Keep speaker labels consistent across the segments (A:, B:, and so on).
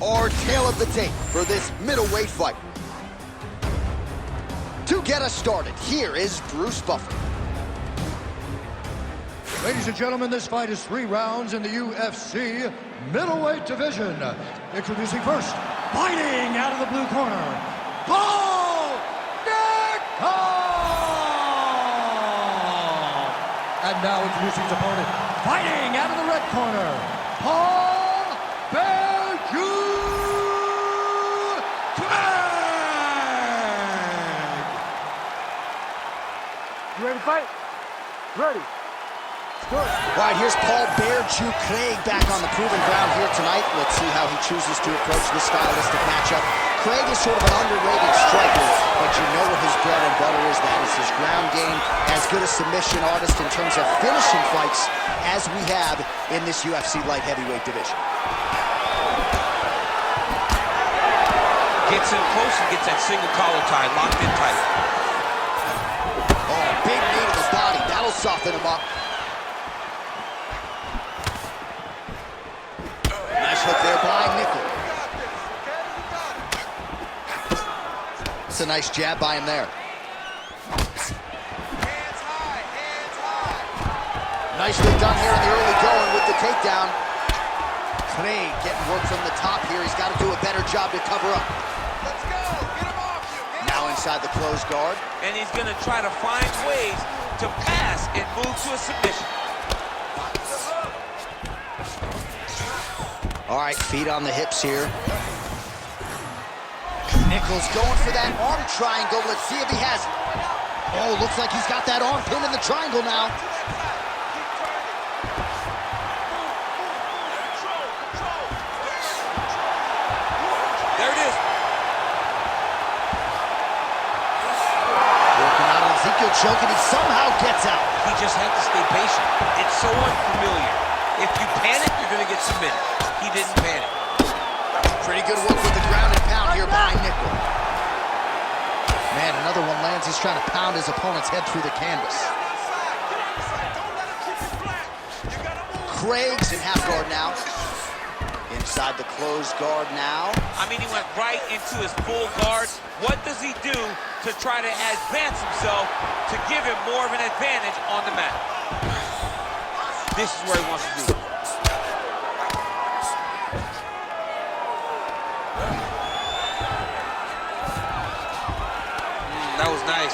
A: our tale of the tape for this middleweight fight. To get us started, here is Bruce Buffer.
B: Ladies and gentlemen, this fight is 3 rounds in the UFC middleweight division. Introducing first, fighting out of the blue corner, Nickal! And now introducing his opponent, fighting out of the red corner,
C: You ready to fight? Ready.
A: All right, here's Paul Bearju Craig back on the proven ground here tonight. Let's see how he chooses to approach this stylistic matchup. Craig is sort of an underrated striker, but you know what his bread and butter is. That is his ground game. As good a submission artist in terms of finishing fights as we have in this UFC light heavyweight division.
D: Gets in close and gets that single collar tie, locked in tight.
A: Oh, big knee to the body. That'll soften him up. Nice hook there by Nickal. It's a nice jab by him there. Nicely done here in the early going with the takedown. Craig getting work from the top here. He's got to do a better job to cover up.
E: Let's go. Get him off you.
A: Now inside the closed guard.
D: And he's going to try to find ways to pass and move to a submission.
A: All right, feet on the hips here. Nickal's going for that arm triangle. Let's see if he has it. Oh, looks like he's got that arm pinned in the triangle now.
D: There it is.
A: Working out on Ezekiel choking. He somehow gets out.
D: He just had to stay patient. It's so unfamiliar. If you panic, you're going to get submitted. He didn't panic.
A: Pretty good work with the ground and pound here by Nickal. Man, another one lands. He's trying to pound his opponent's head through the canvas. Craig's in half guard now. Inside the closed guard now.
D: I mean, he went right into his full guard. What does he do to try to advance himself to give him more of an advantage on the mat? This is where he wants to do it. That was nice.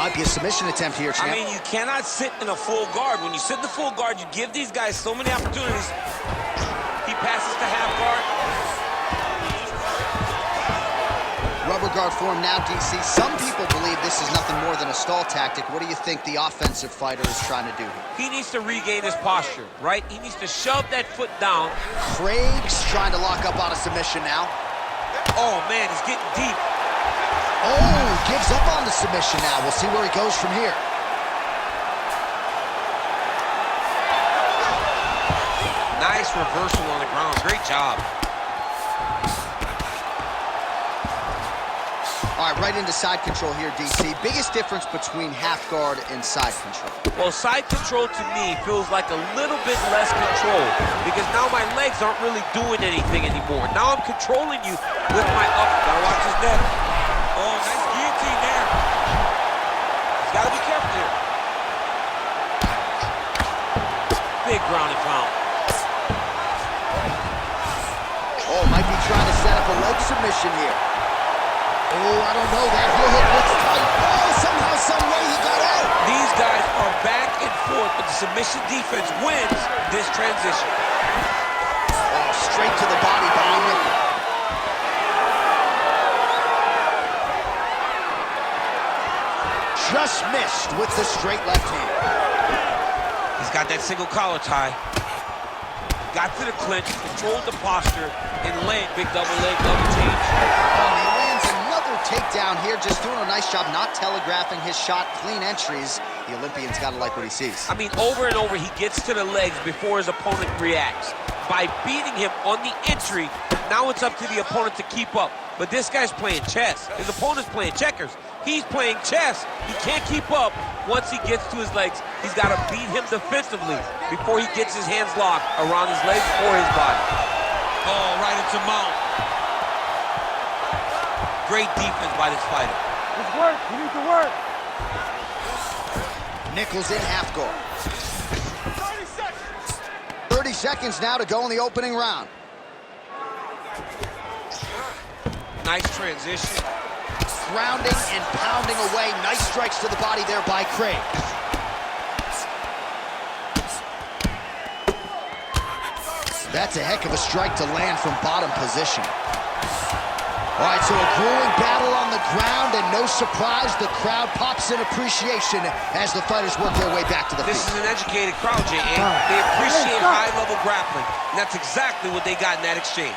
A: Might be a submission attempt here, champ.
D: I mean, you cannot sit in a full guard. When you sit in the full guard, you give these guys so many opportunities. He passes to half guard.
A: Rubber guard form now, DC. Some people believe this is nothing more than a stall tactic. What do you think the offensive fighter is trying to do here?
D: He needs to regain his posture, right? He needs to shove that foot down.
A: Craig's trying to lock up on a submission now.
D: Oh, man, he's getting deep.
A: Oh, gives up on the submission now. We'll see where he goes from here.
D: Nice reversal on the ground. Great job.
A: All right, right into side control here, DC. Biggest difference between half guard and side control?
D: Well, side control to me feels like a little bit less control because now my legs aren't really doing anything anymore. Now I'm controlling you with my up. Gotta watch his neck. Oh, nice guillotine there. He's gotta be careful here. Big ground and pound.
A: Oh, might be trying to set up a leg submission here. Oh, I don't know. That heel hook looks tight. Oh, somehow, some way he got out.
D: These guys are back and forth, but the submission defense wins this transition.
A: Oh, straight to the body by Nickal. Just missed with the straight left hand.
D: He's got that single collar tie. Got to the clinch, controlled the posture, and laid big double leg, double change.
A: Oh, he lands another takedown here, just doing a nice job not telegraphing his shot, clean entries. The Olympian's got to like what he sees.
D: I mean, over and over, he gets to the legs before his opponent reacts. By beating him on the entry, now it's up to the opponent to keep up. But this guy's playing chess. His opponent's playing checkers. He's playing chess. He can't keep up. Once he gets to his legs, he's got to beat him defensively before he gets his hands locked around his legs or his body. Oh, right into mount. Great defense by this fighter.
C: It's work. You need to work.
A: Nickal's in half guard.
E: 30 seconds.
A: 30 seconds now to go in the opening round.
D: Nice transition.
A: Grounding and pounding away. Nice strikes to the body there by Craig. That's a heck of a strike to land from bottom position. All right, so a grueling battle on the ground, and no surprise, the crowd pops in appreciation as the fighters work their way back to the
D: This
A: feet.
D: is an educated crowd, J.A. They appreciate high-level grappling, and that's exactly what they got in that exchange.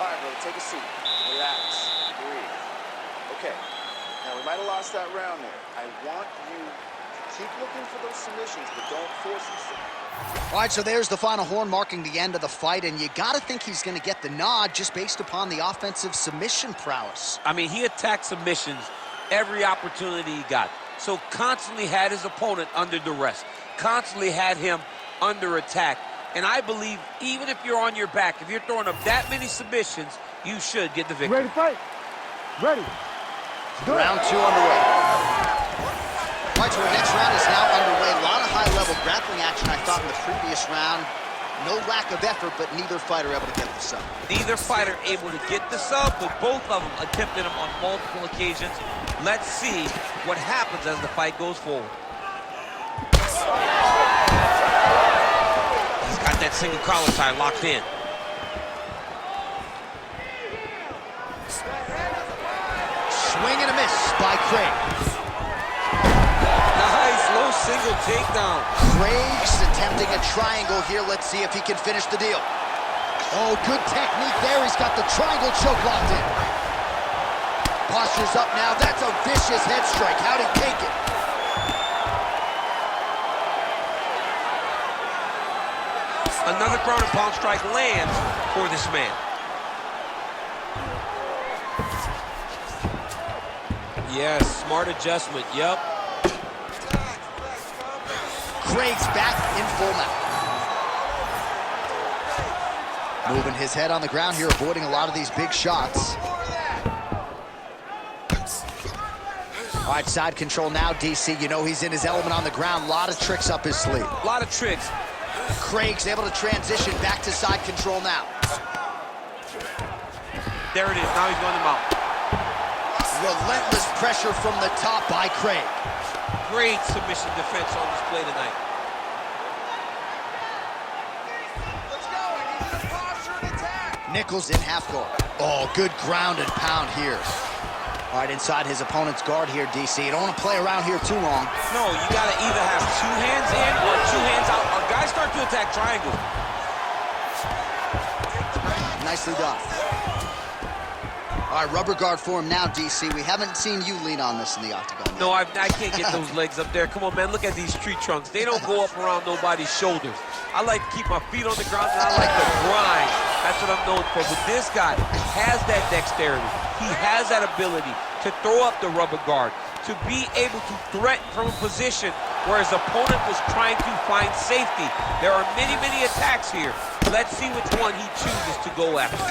E: All right, brother, take a seat. Relax. Breathe. Okay. Now, we might have lost that round there. I want you to keep looking for those submissions, but don't force yourself.
A: All right, so there's the final horn marking the end of the fight, and you got to think he's going to get the nod just based upon the offensive submission prowess.
D: I mean, he attacked submissions every opportunity he got. So constantly had his opponent under duress, constantly had him under attack. And I believe even if you're on your back, if you're throwing up that many submissions, you should get the victory.
C: Ready to fight? Ready. Good.
A: Round 2 underway. All right, so our next round is now underway. A lot of high-level grappling action, I thought, in the previous round. No lack of effort, but neither fighter able to get the sub.
D: Neither fighter able to get the sub, but both of them attempted them on multiple occasions. Let's see what happens as the fight goes forward. He's got that single collar tie locked in.
A: Swing and a miss by Craig.
D: Nice low single takedown.
A: Craig's attempting a triangle here. Let's see if he can finish the deal. Oh, good technique there. He's got the triangle choke locked in. Posture's up now. That's a vicious head strike. How'd he take it?
D: Another ground and pound strike lands for this man. Yes, smart adjustment, yep.
A: Craig's back in full mount. Moving his head on the ground here, avoiding a lot of these big shots. All right, side control now, DC. You know he's in his element on the ground. A lot of tricks up his sleeve.
D: A lot of tricks.
A: Craig's able to transition back to side control now.
D: There it is, now he's going to mount.
A: Relentless pressure from the top by Craig.
D: Great submission defense on display tonight.
E: Let's go. I need you to posture and attack.
A: Nickal's in half guard. Oh, good ground and pound here. All right, inside his opponent's guard here, DC. You don't want to play around here too long.
D: No, you got to either have 2 hands in or 2 hands out. Our guys start to attack triangles.
A: Nicely done. All right, rubber guard for him now, DC. We haven't seen you lean on this in the octagon yet.
D: No, I can't get those legs up there. Come on, man, look at these tree trunks. They don't go up around nobody's shoulders. I like to keep my feet on the ground, and I like to grind. That's what I'm known for. But this guy has that dexterity. He has that ability to throw up the rubber guard, to be able to threaten from a position where his opponent was trying to find safety. There are many, many attacks here. Let's see which one he chooses to go after.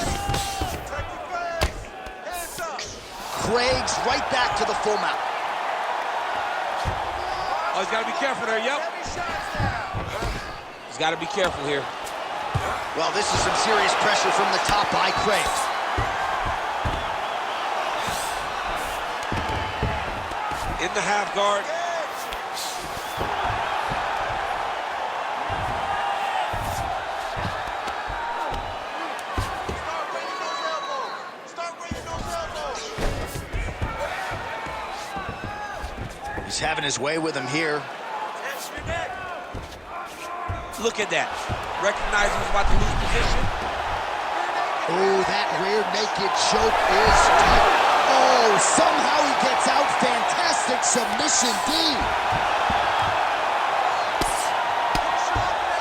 A: Craig's right back to the full mount.
D: Oh, he's got to be careful there, yep. He's got to be careful here.
A: Well, this is some serious pressure from the top by Craig.
D: In the half guard.
A: He's having his way with him here.
D: Look at that. Recognizing he's about to lose position.
A: Oh, that rear naked choke is tight. Oh, somehow he gets out. Fantastic submission D.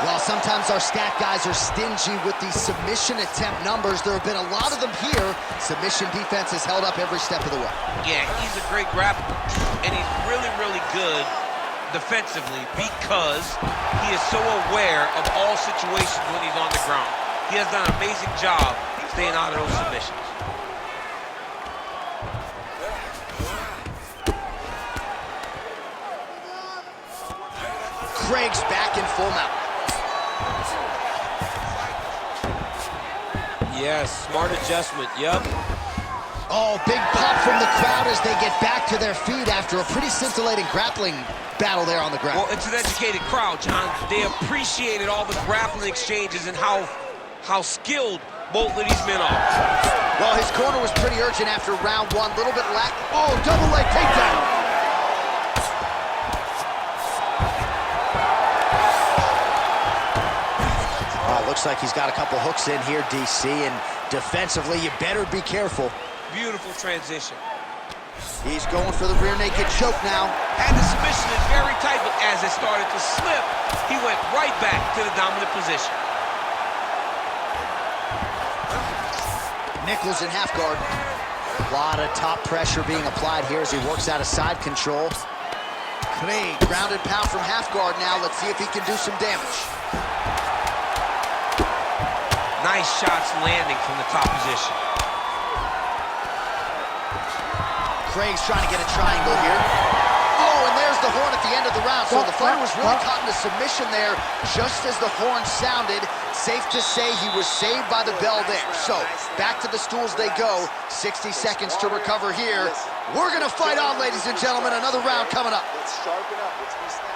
A: Well, sometimes our stat guys are stingy with these submission attempt numbers. There have been a lot of them here. Submission defense has held up every step of the way.
D: Yeah, he's a great grappler, and he's really, really good defensively because he is so aware of all situations when he's on the ground. He has done an amazing job staying out of those submissions.
A: Craig's back in full mount.
D: Yes, smart adjustment, yep.
A: Oh, big pop from the crowd as they get back to their feet after a pretty scintillating grappling battle there on the ground.
D: Well, it's an educated crowd, John. They appreciated all the grappling exchanges and how skilled both of these men are.
A: Well, his corner was pretty urgent after round one. Little bit lack. Oh, double leg takedown. Looks like he's got a couple hooks in here, DC, and defensively, you better be careful.
D: Beautiful transition.
A: He's going for the rear naked choke now.
D: Had the submission in very tight, but as it started to slip, he went right back to the dominant position.
A: Nickal's in half guard. A lot of top pressure being applied here as he works out of side control. Craig, grounded pound from half guard now. Let's see if he can do some damage.
D: Nice shots landing from the top position.
A: Craig's trying to get a triangle here. Oh, and there's the horn at the end of the round. So the fighter was really caught in a submission there just as the horn sounded. Safe to say he was saved by the bell there. So back to the stools they go. 60 seconds to recover here. We're going to fight on, ladies and gentlemen. Another round coming up.
E: Let's sharpen up. Let's be snappy.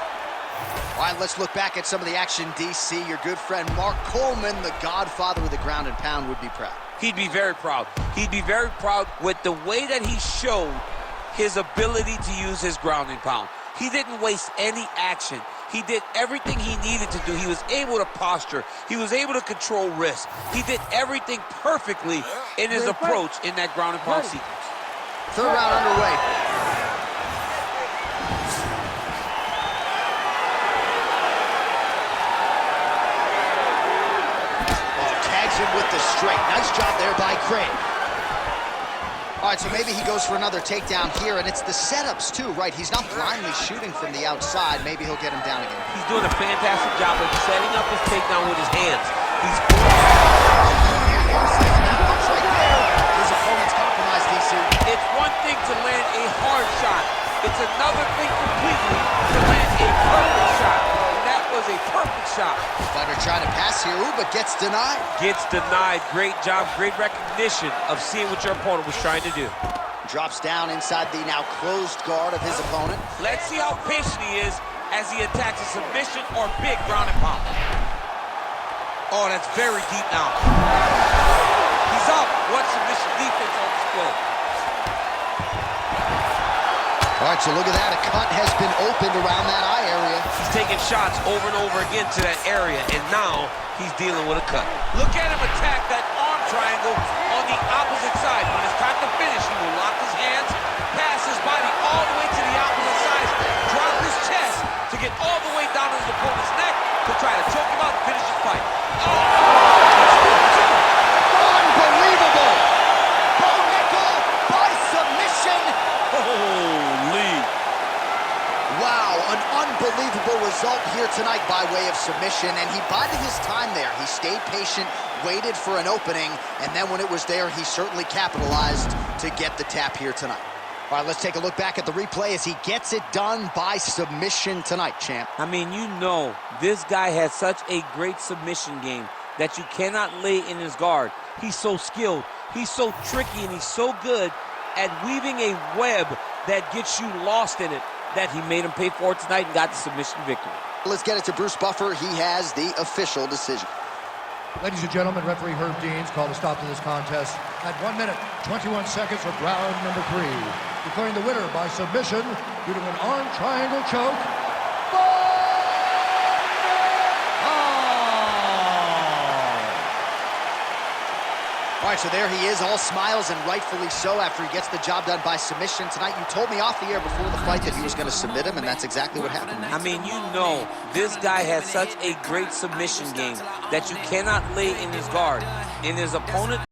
A: All right, let's look back at some of the action, DC. Your good friend Mark Coleman, the godfather of the ground and pound, would be proud.
D: He'd be very proud. He'd be very proud with the way that he showed his ability to use his ground and pound. He didn't waste any action. He did everything he needed to do. He was able to posture. He was able to control risk. He did everything perfectly in his approach in that ground and pound sequence.
A: Third round underway. With the straight. Nice job there by Craig. All right, so maybe he goes for another takedown here, and it's the setups too, right? He's not blindly shooting from the outside. Maybe he'll get him down again.
D: He's doing a fantastic job of setting up his takedown with his hands. He's
A: right there. His opponent's compromised, DC.
D: It's one thing to land a hard shot. It's another thing completely to land a perfect shot. That was a perfect shot.
A: Fighter trying to pass here, but gets denied.
D: Gets denied. Great job, great recognition of seeing what your opponent was trying to do.
A: Drops down inside the now closed guard of his opponent.
D: Let's see how patient he is as he attacks a submission or big ground and pound. Oh, that's very deep now. He's up. What submission defense on display.
A: All right, so look at that. A cut has been opened around that eye area.
D: He's taking shots over and over again to that area, and now he's dealing with a cut. Look at him attack that arm triangle on the opposite side. When it's time to finish, he will lock his hands, pass his body all the way to the opposite side, drop his chest to get all the way down to his opponent's neck to try to choke him out and finish the fight.
A: Unbelievable! Bo Nickal by submission.
D: Holy.
A: Wow, an unbelievable result here tonight by way of submission, and he bided his time there. He stayed patient, waited for an opening, and then when it was there, he certainly capitalized to get the tap here tonight. All right, let's take a look back at the replay as he gets it done by submission tonight, champ.
D: I mean, you know, this guy has such a great submission game that you cannot lay in his guard. He's so skilled, he's so tricky, and he's so good at weaving a web that gets you lost in it, that he made him pay for it tonight and got the submission victory.
A: Let's get it to Bruce Buffer. He has the official decision.
B: Ladies and gentlemen, referee Herb Deans called a stop to this contest at 1 minute, 21 seconds of round number 3. Declaring the winner by submission due to an arm triangle choke.
A: All right, so there he is, all smiles, and rightfully so after he gets the job done by submission tonight. You told me off the air before the fight that he was going to submit him, and that's exactly what happened.
D: I mean, you know, this guy has such a great submission game that you cannot lay in his guard. And his opponent